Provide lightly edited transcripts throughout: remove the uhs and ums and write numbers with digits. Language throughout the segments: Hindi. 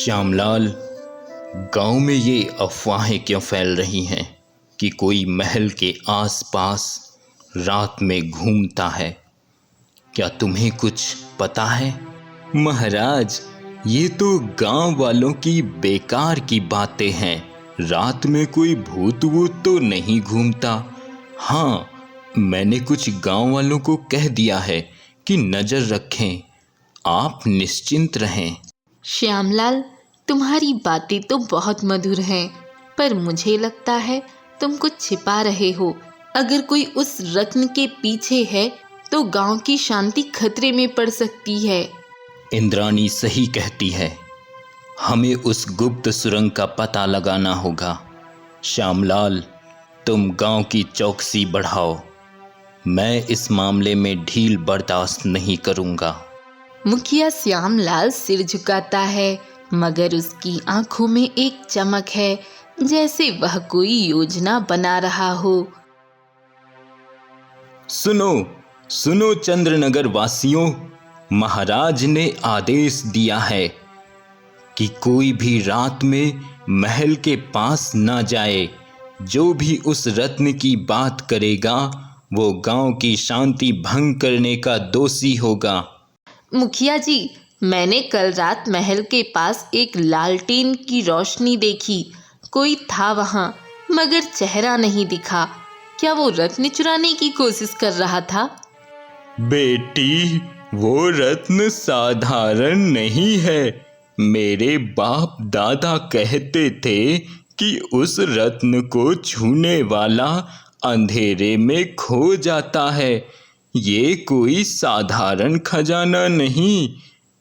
श्यामलाल, गांव में ये अफवाहें क्यों फैल रही हैं कि कोई महल के आसपास रात में घूमता है? क्या तुम्हें कुछ पता है? महाराज, ये तो गांव वालों की बेकार की बातें हैं। रात में कोई भूत वूत तो नहीं घूमता। हाँ, मैंने कुछ गांव वालों को कह दिया है कि नजर रखें। आप निश्चिंत रहें। श्यामलाल, तुम्हारी बातें तो बहुत मधुर हैं, पर मुझे लगता है तुम कुछ छिपा रहे हो। अगर कोई उस रत्न के पीछे है तो गांव की शांति खतरे में पड़ सकती है। इंद्राणी सही कहती है। हमें उस गुप्त सुरंग का पता लगाना होगा। श्यामलाल, तुम गांव की चौकसी बढ़ाओ। मैं इस मामले में ढील बर्दाश्त नहीं करूंगा। मुखिया श्यामलाल सिर झुकाता है, मगर उसकी आंखों में एक चमक है, जैसे वह कोई योजना बना रहा हो। सुनो सुनो चंद्रनगर वासियों, महाराज ने आदेश दिया है कि कोई भी रात में महल के पास ना जाए। जो भी उस रत्न की बात करेगा वो गांव की शांति भंग करने का दोषी होगा। मुखिया जी, मैंने कल रात महल के पास एक लालटेन की रोशनी देखी। कोई था वहां, मगर चेहरा नहीं दिखा। क्या वो रत्न चुराने की कोशिश कर रहा था? बेटी, वो रत्न साधारण नहीं है। मेरे बाप दादा कहते थे कि उस रत्न को छूने वाला अंधेरे में खो जाता है। ये कोई साधारण खजाना नहीं,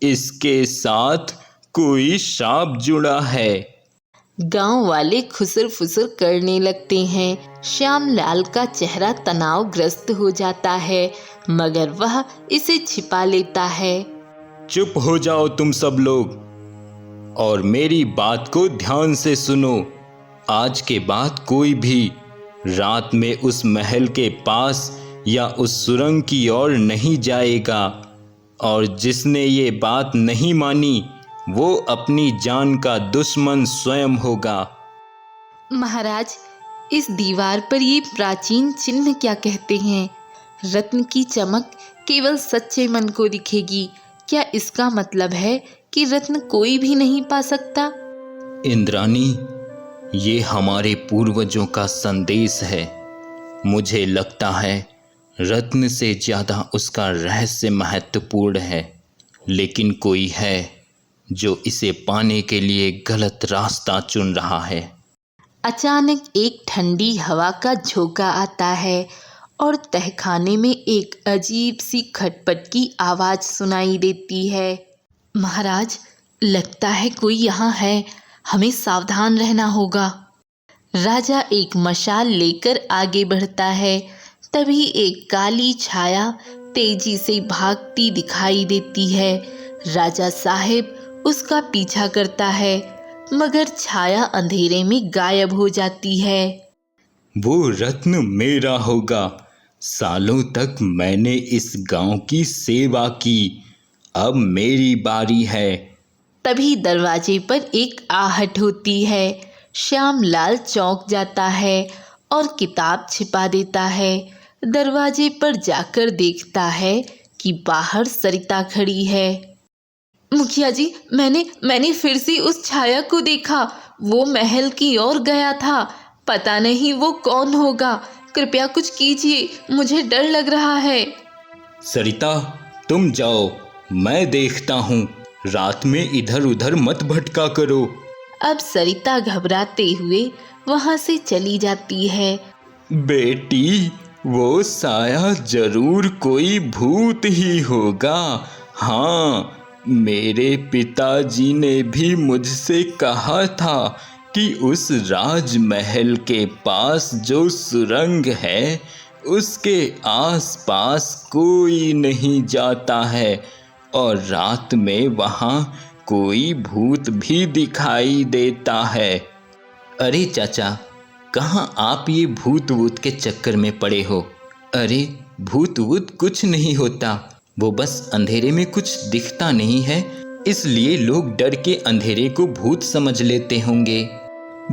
इसके साथ कोई श्राप जुड़ा है। गांव वाले खुसर फुसर करने लगते हैं। श्यामलाल का चेहरा तनावग्रस्त हो जाता है, मगर वह इसे छिपा लेता है। चुप हो जाओ तुम सब लोग और मेरी बात को ध्यान से सुनो। आज के बाद कोई भी रात में उस महल के पास या उस सुरंग की ओर नहीं जाएगा, और जिसने ये बात नहीं मानी वो अपनी जान का दुश्मन स्वयं होगा। महाराज, इस दीवार पर ये प्राचीन चिन्ह क्या कहते हैं? रत्न की चमक केवल सच्चे मन को दिखेगी। क्या इसका मतलब है कि रत्न कोई भी नहीं पा सकता? इंद्राणी, ये हमारे पूर्वजों का संदेश है। मुझे लगता है रत्न से ज्यादा उसका रहस्य महत्वपूर्ण है, लेकिन कोई है जो इसे पाने के लिए गलत रास्ता चुन रहा है। अचानक एक ठंडी हवा का झोंका आता है और तहखाने में एक अजीब सी खटपट की आवाज सुनाई देती है। महाराज, लगता है कोई यहाँ है, हमें सावधान रहना होगा। राजा एक मशाल लेकर आगे बढ़ता है। तभी एक काली छाया तेजी से भागती दिखाई देती है। राजा साहेब उसका पीछा करता है, मगर छाया अंधेरे में गायब हो जाती है। वो रत्न मेरा होगा। सालों तक मैंने इस गांव की सेवा की, अब मेरी बारी है। तभी दरवाजे पर एक आहट होती है। श्यामलाल चौंक जाता है और किताब छिपा देता है। दरवाजे पर जाकर देखता है कि बाहर सरिता खड़ी है। मुखिया जी, मैंने फिर से उस छाया को देखा। वो महल की ओर गया था। पता नहीं वो कौन होगा। कृपया कुछ कीजिए, मुझे डर लग रहा है। सरिता, तुम जाओ, मैं देखता हूँ। रात में इधर उधर मत भटका करो। अब सरिता घबराते हुए वहां से चली जाती है। बेटी, वो साया जरूर कोई भूत ही होगा। हाँ, मेरे पिताजी ने भी मुझसे कहा था कि उस राजमहल के पास जो सुरंग है उसके आसपास कोई नहीं जाता है, और रात में वहाँ कोई भूत भी दिखाई देता है। अरे चाचा, कहाँ आप ये भूत वूत के चक्कर में पड़े हो? अरे भूत वूत कुछ नहीं होता, वो बस अंधेरे में कुछ दिखता नहीं है इसलिए लोग डर के अंधेरे को भूत समझ लेते होंगे।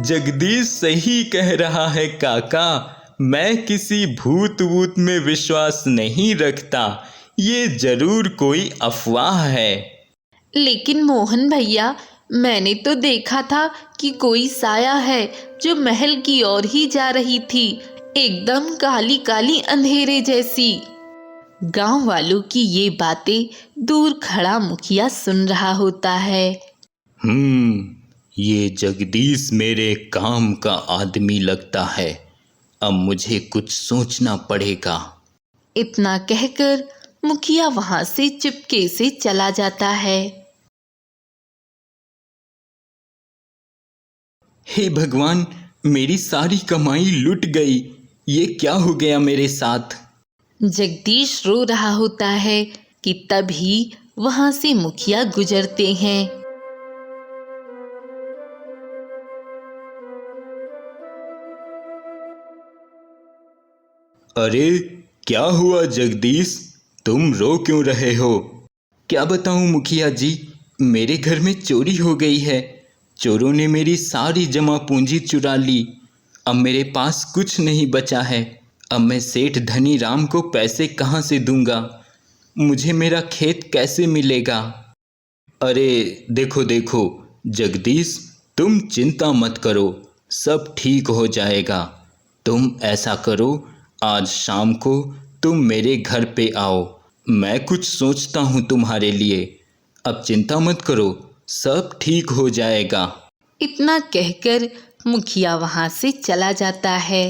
जगदीश सही कह रहा है काका, मैं किसी भूत वूत में विश्वास नहीं रखता, ये जरूर कोई अफवाह है। लेकिन मोहन भैया, मैंने तो देखा था कि कोई साया है जो महल की ओर ही जा रही थी, एकदम काली काली अंधेरे जैसी। गांव वालों की ये बातें दूर खड़ा मुखिया सुन रहा होता है। ये जगदीश मेरे काम का आदमी लगता है, अब मुझे कुछ सोचना पड़ेगा। इतना कहकर मुखिया वहां से चुपके से चला जाता है। हे भगवान, मेरी सारी कमाई लुट गई, ये क्या हो गया मेरे साथ। जगदीश रो रहा होता है कि तभी वहां से मुखिया गुजरते हैं। अरे क्या हुआ जगदीश, तुम रो क्यों रहे हो? क्या बताऊं मुखिया जी, मेरे घर में चोरी हो गई है। चोरों ने मेरी सारी जमा पूंजी चुरा ली। अब मेरे पास कुछ नहीं बचा है। अब मैं सेठ धनी राम को पैसे कहाँ से दूंगा? मुझे मेरा खेत कैसे मिलेगा? अरे देखो देखो जगदीश, तुम चिंता मत करो, सब ठीक हो जाएगा। तुम ऐसा करो, आज शाम को तुम मेरे घर पे आओ, मैं कुछ सोचता हूँ तुम्हारे लिए। अब चिंता मत करो, सब ठीक हो जाएगा। इतना कहकर मुखिया वहां से चला जाता है।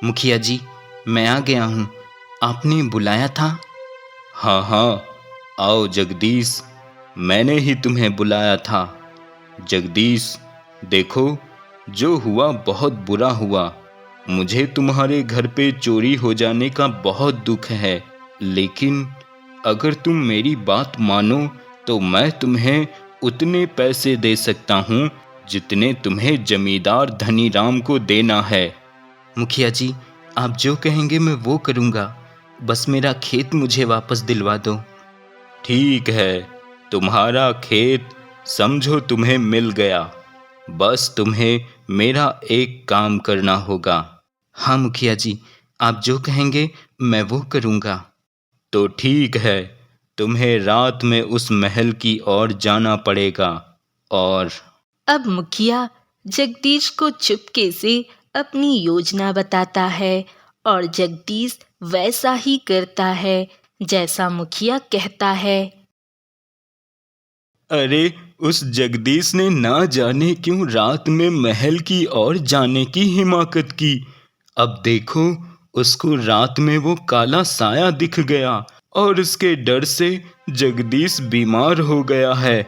मुखिया जी, मैं आ गया हूँ, आपने बुलाया था? हाँ हाँ, आओ जगदीश, मैंने ही तुम्हें बुलाया था। जगदीश देखो, जो हुआ बहुत बुरा हुआ। मुझे तुम्हारे घर पे चोरी हो जाने का बहुत दुख है, लेकिन अगर तुम मेरी बात मानो तो मैं तुम्हें उतने पैसे दे सकता हूँ जितने तुम्हें जमींदार धनी राम को देना है। मुखिया जी, आप जो कहेंगे मैं वो करूँगा, बस मेरा खेत मुझे वापस दिलवा दो। ठीक है, तुम्हारा खेत समझो तुम्हें मिल गया, बस तुम्हें मेरा एक काम करना होगा। हाँ मुखिया जी, आप जो कहेंगे मैं वो करूँगा। तो ठीक है, तुम्हें रात में उस महल की ओर जाना पड़ेगा और अब मुखिया जगदीश को चुपके से अपनी योजना बताता है और जगदीश वैसा ही करता है जैसा मुखिया कहता है। अरे उस जगदीश ने ना जाने क्यों रात में महल की ओर जाने की हिमाकत की। अब देखो, उसको रात में वो काला साया दिख गया और उसके डर से जगदीश बीमार हो गया है।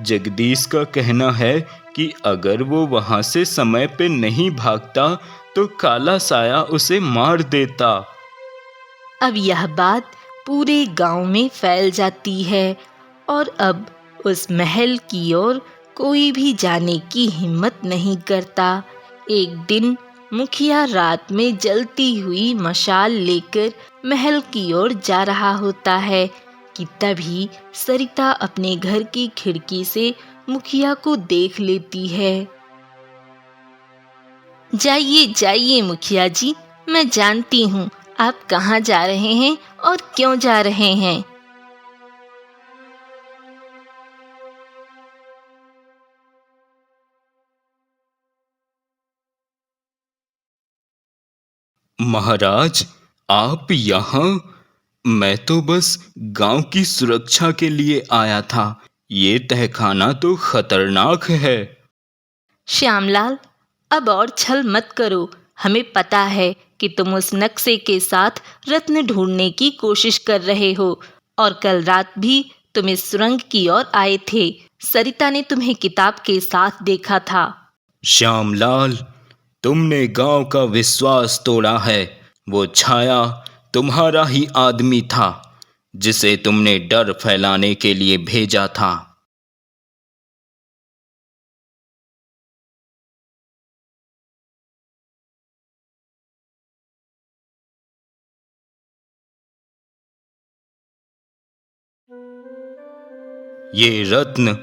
जगदीश का कहना है कि अगर वो वहां से समय पे नहीं भागता तो काला साया उसे मार देता। अब यह बात पूरे गांव में फैल जाती है और अब उस महल की ओर कोई भी जाने की हिम्मत नहीं करता। एक दिन मुखिया रात में जलती हुई मशाल लेकर महल की ओर जा रहा होता है कि तभी सरिता अपने घर की खिड़की से मुखिया को देख लेती है। जाइए जाइए मुखिया जी, मैं जानती हूँ आप कहाँ जा रहे हैं और क्यों जा रहे हैं। महाराज, आप यहाँ? मैं तो बस गांव की सुरक्षा के लिए आया था। ये तहखाना तो खतरनाक है। श्यामलाल, अब और छल मत करो। हमें पता है कि तुम उस नक्शे के साथ रत्न ढूंढने की कोशिश कर रहे हो और कल रात भी तुम इस सुरंग की ओर आए थे। सरिता ने तुम्हें किताब के साथ देखा था। श्यामलाल, तुमने गांव का विश्वास तोड़ा है। वो छाया तुम्हारा ही आदमी था, जिसे तुमने डर फैलाने के लिए भेजा था। ये रत्न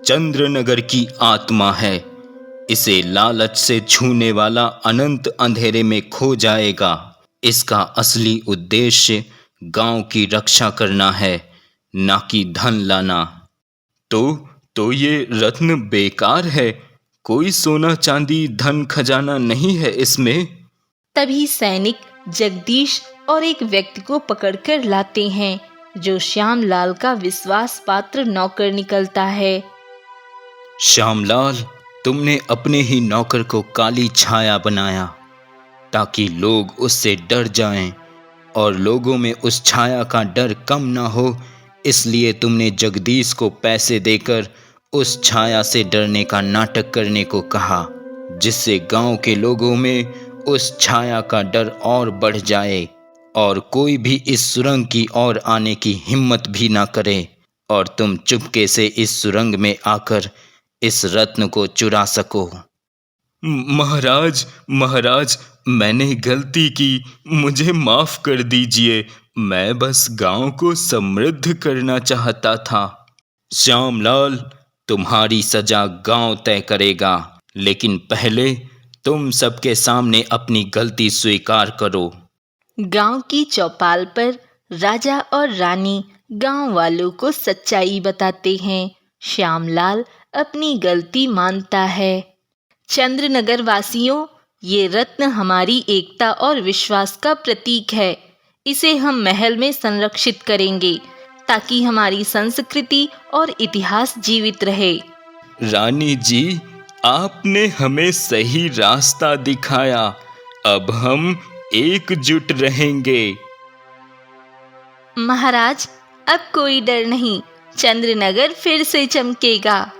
चंद्रनगर की आत्मा है। इसे लालच से छूने वाला अनंत अंधेरे में खो जाएगा। इसका असली उद्देश्य गांव की रक्षा करना है, ना कि धन लाना। तो ये रत्न बेकार है? कोई सोना चांदी धन खजाना नहीं है इसमें? तभी सैनिक जगदीश और एक व्यक्ति को पकड़कर लाते हैं, जो श्यामलाल का विश्वास पात्र नौकर निकलता है। श्यामलाल, तुमने अपने ही नौकर को काली छाया बनाया ताकि लोग उससे डर जाएं, और लोगों में उस छाया का डर कम ना हो, इसलिए तुमने जगदीश को पैसे देकर उस छाया से डरने का नाटक करने को कहा, जिससे गांव के लोगों में उस छाया का डर और बढ़ जाए और कोई भी इस सुरंग की ओर आने की हिम्मत भी ना करे, और तुम चुपके से इस सुरंग में आकर इस रत्न को चुरा सको। महाराज, मैंने गलती की, मुझे माफ कर दीजिए। मैं बस गांव को समृद्ध करना चाहता था। श्यामलाल, तुम्हारी सजा गांव तय करेगा, लेकिन पहले तुम सबके सामने अपनी गलती स्वीकार करो। गांव की चौपाल पर राजा और रानी गांव वालों को सच्चाई बताते हैं। श्यामलाल अपनी गलती मानता है। चंद्रनगर वासियों, ये रत्न हमारी एकता और विश्वास का प्रतीक है। इसे हम महल में संरक्षित करेंगे ताकि हमारी संस्कृति और इतिहास जीवित रहे। रानी जी, आपने हमें सही रास्ता दिखाया। अब हम एकजुट रहेंगे। महाराज, अब कोई डर नहीं, चंद्रनगर फिर से चमकेगा।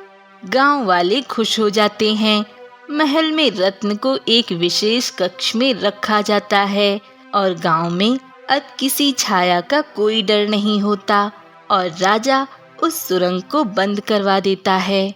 गांव वाले खुश हो जाते हैं। महल में रत्न को एक विशेष कक्ष में रखा जाता है और गांव में अब किसी छाया का कोई डर नहीं होता और राजा उस सुरंग को बंद करवा देता है।